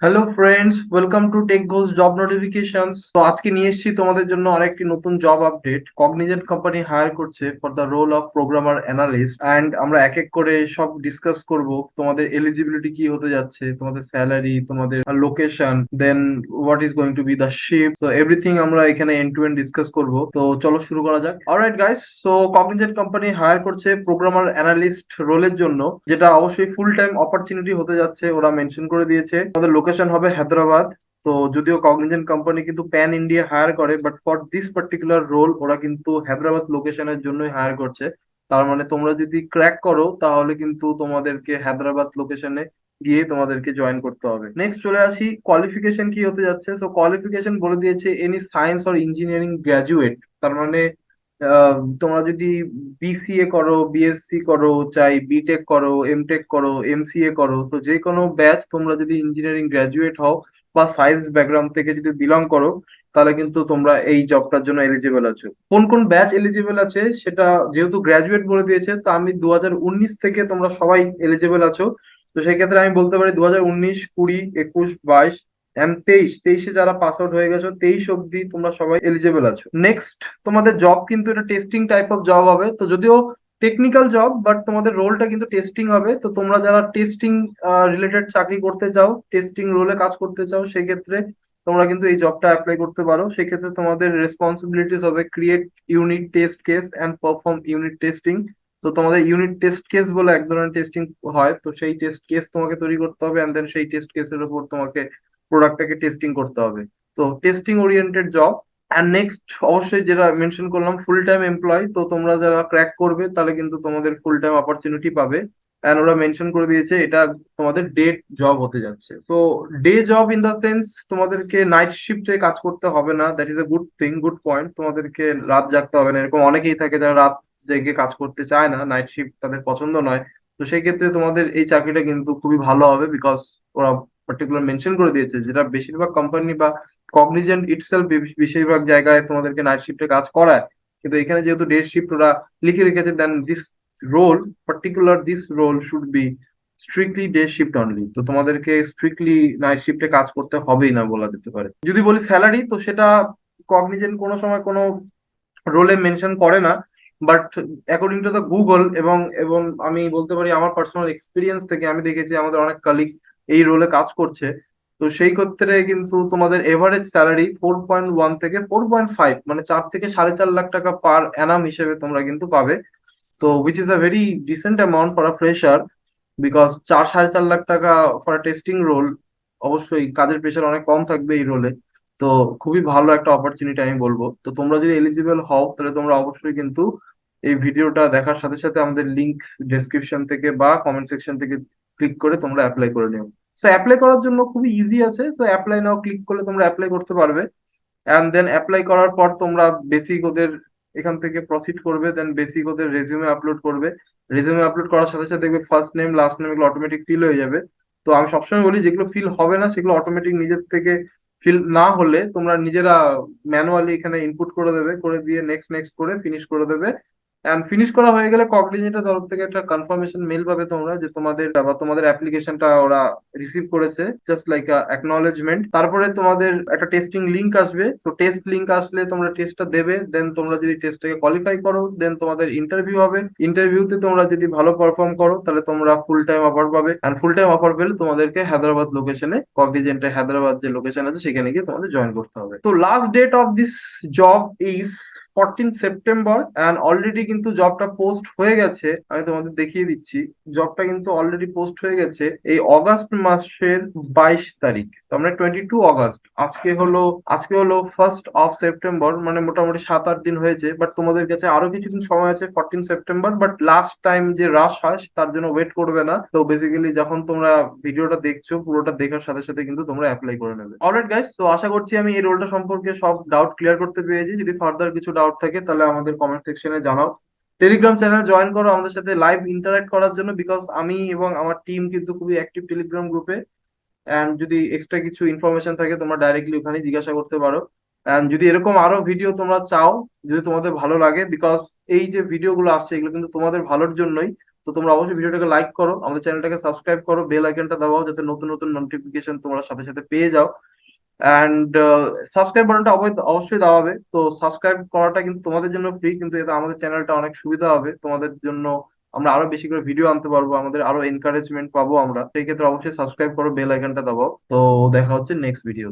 Hello friends, welcome to tech Ghosh job notifications. তো আজকে নিয়ে এসেছি তোমাদের জন্য আরেকটি নতুন job update. Cognizant company hire করছে for the role of programmer analyst, and আমরা এক এক করে সব ডিসকাস করব। তোমাদের এলিজিবিলিটি কি হতে যাচ্ছে, তোমাদের স্যালারি, তোমাদের location, then what is going to be the shift. তো এভরিথিং আমরা এখানে এন্ড টু এন্ড ডিসকাস করব। তো চলো শুরু করা যাক। Alright guys, so Cognizant company hire করছে প্রোগ্রামার অ্যানালিস্ট রোলের জন্য, যেটা অবশ্যই ফুল টাইম অপরচুনিটি হতে যাচ্ছে। ওরা মেনশন করে দিয়েছে আমাদের লোকেশন হবে হায়দ্রাবাদ। তো যদিও কগনিজেন্ট কোম্পানি কিন্তু প্যান ইন্ডিয়া হায়ার করে, but for this particular role ওরা কিন্তু হায়দ্রাবাদ লোকেশনের জন্যই হায়ার করছে। তার মানে তোমরা যদি ক্র্যাক করো তাহলে কিন্তু তোমাদেরকে হায়দ্রাবাদ লোকেশনে গিয়ে তোমাদেরকে জয়েন করতে হবে। নেক্সট চলে আসি, কোয়ালিফিকেশন কি হতে যাচ্ছে। সো কোয়ালিফিকেশন বলে দিয়েছে any science or engineering graduate. তার মানে তোমরা যদি বিসিএ করো, বিএসসি করো, চাই বিটেক করো, এমটেক করো, এমসিএ করো, তো যে কোনো ব্যাচ তোমরা যদি ইঞ্জিনিয়ারিং গ্রাজুয়েট হও বা সায়েন্স ব্যাকগ্রাউন্ড থেকে যদি বিলং করো, তাহলে কিন্তু তোমরা এই জবটার জন্য এলিজিবল আছো। কোন কোন ব্যাচ এলিজিবল আছে সেটা যেহেতু গ্রাজুয়েট বলে দিয়েছে, তো আমি 2019 থেকে তোমরা সবাই এলিজিবল আছো। তো সেই ক্ষেত্রে আমি বলতে পারি 2019, 20, 21, 22 এন্ড 23 যারা পাস আউট হয়ে গেছো, 23 অব্দি তোমরা সবাই এলিজিবল আছো। নেক্সট, তোমাদের জব কিন্তু এটা টেস্টিং টাইপ অফ জব হবে। তো যদিও টেকনিক্যাল জব, বাট তোমাদের রোলটা কিন্তু টেস্টিং হবে। তো তোমরা যারা টেস্টিং রিলেটেড চাকরি করতে চাও, টেস্টিং রোলে কাজ করতে চাও, সেই ক্ষেত্রে তোমরা কিন্তু এই জবটা অ্যাপ্লাই করতে পারো। সেক্ষেত্রে তোমাদের রেসপন্সিবিলিটিস হবে create unit test case and perform unit testing. তো তোমাদের ইউনিট টেস্ট কেস বলে এক ধরনের টেস্টিং হয়, তো সেই টেস্ট কেস তোমাকে তৈরি করতে হবে, এন্ড দেন সেই টেস্ট কেসের উপর তোমাকে প্রোডাক্টটাকে টেস্টিং করতে হবে। তো testing oriented job. And next, অবশ্যই যেটা মেনশন করলাম, ফুল টাইম এমপ্লয়। তো তোমরা যারা ক্র্যাক করবে তাহলে কিন্তু তোমাদের ফুল টাইম অপরচুনিটি পাবে। অ্যান্ড ওরা মেনশন করে দিয়েছে এটা তোমাদের ডে জব হতে যাচ্ছে। তো day job in the sense তোমাদেরকে নাইট শিফটে কাজ করতে হবে না। That is a good thing, good point. তোমাদেরকে রাত জাগতে হবে না। এরকম অনেকেই থাকে যারা রাত জেগে কাজ করতে চায় না, নাইট শিফট তাদের পছন্দ নয়। তো সেই ক্ষেত্রে তোমাদের এই চাকরিটা কিন্তু খুবই ভালো হবে, বিকজ ওরা পার্টিকুলার মেনশন করে দিয়েছে, যেটা বেশিরভাগ কোম্পানি বা কগনিজেন্ট ইটসেলফ বেশিরভাগ জায়গায় তোমাদেরকে নাইট শিফটে কাজ করায়। কিন্তু এখানে যেহেতু ডে শিফট ওরা লিখে রেখেছে, then this role, particular this role should be strictly day shift only. তো তোমাদেরকে স্ট্রিক্টলি নাইট শিফটে কাজ করতে হবেই না বলা যেতে পারে। যদি বলি স্যালারি, তো সেটা কগনিজেন্ট কোনো সময় কোনো রোলে মেনশন করে না, but according to the Google এবং এবং আমি বলতে পারি আমার পার্সোনাল এক্সপিরিয়েন্স থেকে আমি দেখেছি আমাদের অনেক কালিগ এই রোলে কাজ করছে। তো সেই ক্ষেত্রে কিন্তু তোমাদের এভারেজ স্যালারি 4.1 থেকে 4.5, মানে 4 থেকে 4.5 লাখ টাকা পার অ্যানাম হিসেবে তোমরা কিন্তু পাবে। তো which is a very dissent amount for a fresher, because 4 সাড়ে 4 লাখ টাকা ফর টেস্টিং রোল। অবশ্যই কাজের প্রেশার অনেক কম থাকবে এই রোলে। তো খুবই ভালো একটা অপরচুনিটি আমি বলবো। তো তোমরা যদি এলিজিবল হও তাহলে তোমরা অবশ্যই কিন্তু এই ভিডিওটা দেখার সাথে সাথে আমাদের লিংক ডেসক্রিপশন থেকে বা কমেন্ট সেকশন থেকে ক্লিক করে তোমরা অ্যাপ্লাই করে নিও। সো অ্যাপ্লাই করার জন্য খুবই ইজি আছে। সো অ্যাপ্লাই নাও ক্লিক করলে তোমরা অ্যাপ্লাই করতে পারবে। অ্যান্ড দেন অ্যাপ্লাই করার পর তোমরা বেসিক ওদের এখান থেকে প্রসিড করবে, দেন বেসিক ওদের রেজিউমে আপলোড করবে। রেজিউমে আপলোড করার সাথে সাথে দেখবে ফার্স্ট নেম লাস্ট নেম এগুলো অটোমেটিক ফিল হয়ে যাবে। তো আমি সবসময় বলি যেগুলো ফিল হবে না সেগুলো অটোমেটিক নিজের থেকে ফিল না হলে তোমরা নিজেরা ম্যানুয়ালি এখানে ইনপুট করে দেবে, করে দিয়ে নেক্সট নেক্সট করে ফিনিশ করে দেবে। এন্ড ফিনিশ করা হয়ে গেলে কগনিজেন্টের তরফ থেকে একটা কনফার্মেশন মেল পাবে তোমরা, যে তোমাদের বা তোমাদের অ্যাপ্লিকেশনটা ওরা রিসিভ করেছে, জাস্ট লাইক অ্যাকনলেজমেন্ট। তারপরে তোমাদের একটা টেস্টিং লিংক আসবে। তো টেস্ট লিংক আসলে তোমরা টেস্টটা দেবে, দেন তোমরা যদি টেস্টটাকে কোয়ালিফাই করো, দেন তোমাদের ইন্টারভিউ হবে। ইন্টারভিউতে তোমরা যদি ভালো পারফর্ম করো তাহলে তোমরা ফুল টাইম অফার পাবে। এন্ড ফুল টাইম অফার পেলে তোমাদেরকে হায়দ্রাবাদ লোকেশনে, কগনিজেন্টের হায়দ্রাবাদ যে লোকেশন আছে সেখানে গিয়ে তোমাদের জয়েন করতে হবে। তো last date of this job is 14 September, and already কিন্তু জবটা পোস্ট হয়ে গেছে। আমি তোমাদের দেখিয়ে দিচ্ছি, জবটা কিন্তু অলরেডি পোস্ট হয়ে গেছে এই অগাস্ট মাসের 22 তারিখ। তো আমরা 22 আগস্ট, আজকে হলো 1 সেপ্টেম্বর, মানে মোটামুটি 7-8 দিন হয়েছে। বাট তোমাদের কাছে আরো কিছুদিন সময় আছে 14 সেপ্টেম্বর। বাট লাস্ট টাইম যে রাশ হয় তার জন্য ওয়েট করবে না। তো বেসিক্যালি যখন তোমরা ভিডিওটা দেখছো, পুরোটা দেখার সাথে সাথে কিন্তু তোমরা অ্যাপ্লাই করে নেবে। অলরাইট গাইস, তো আশা করছি আমি এই রোলটা সম্পর্কে সব ডাউট ক্লিয়ার করতে পেরেছি। যদি ফার্দার কিছু ডাউট থাকে তাহলে আমাদের কমেন্ট সেকশনে জানাও। টেলিগ্রাম চ্যানেল জয়েন করো আমাদের সাথে লাইভ ইন্টারাক্ট করার জন্য, বিকজ আমি এবং আমার টিম কিন্তু খুবই অ্যাক্টিভ টেলিগ্রাম গ্রুপে। এন্ড যদি এক্সট্রা কিছু ইনফরমেশন থাকে তোমরা ডাইরেক্টলি ওখানে জিজ্ঞাসা করতে পারো। এন্ড যদি এরকম আরো ভিডিও তোমরা চাও, যদি তোমাদের ভালো লাগে, বিকজ এই যে ভিডিও গুলো আসছে এগুলো কিন্তু তোমাদের ভালোর জন্যই। তো তো তোমরা অবশ্যই ভিডিওটাকে লাইক করো, আমাদের চ্যানেলটাকে সাবস্ক্রাইব করো, বেল আইকনটা দাবাও যাতে নতুন নতুন নোটিফিকেশন তোমরা সাথে সাথে পেয়ে যাও। অ্যান্ড সাবস্ক্রাইব বাটনটা অবশ্যই দাবাবে। তো সাবস্ক্রাইব করাটা কিন্তু তোমাদের জন্য ফ্রি, কিন্তু এতে আমাদের চ্যানেলটা অনেক সুবিধা হবে তোমাদের জন্য। আমরা আরো বেশি করে ভিডিও আনতে পারবো, আমাদের আরো এনকারেজমেন্ট পাবো আমরা। সেই ক্ষেত্রে অবশ্যই সাবস্ক্রাইব করো, বেল আইকনটা দাবাও। তো দেখা হচ্ছে নেক্সট ভিডিও।